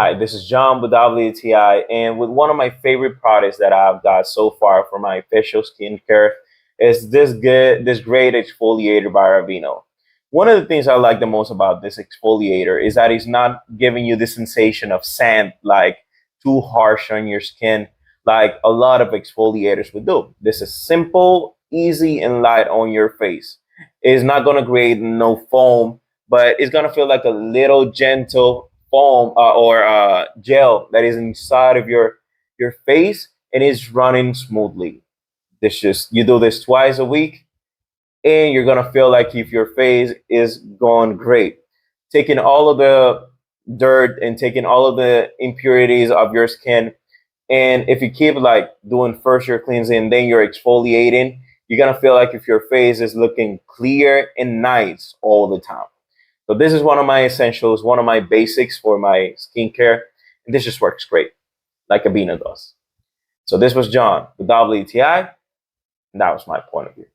Hi, this is John with WTI, and with one of my favorite products that I've got so far for my facial skincare is this great exfoliator by Aveeno. One of the things I like the most about this exfoliator is that it's not giving you the sensation of sand, like too harsh on your skin, like a lot of exfoliators would do. This is simple, easy, and light on your face. It's not gonna create no foam, but it's gonna feel like a little gentle foam or gel that is inside of your face and is running smoothly. This just you do this twice a week, and you're gonna feel like if your face is going great, taking all of the dirt and taking all of the impurities of your skin. And if you keep like doing first your cleansing, then you're exfoliating, you're gonna feel like if your face is looking clear and nice all the time. So this is one of my essentials, one of my basics for my skincare, and this just works great, like Aveeno does. So this was John with WTI, and that was my point of view.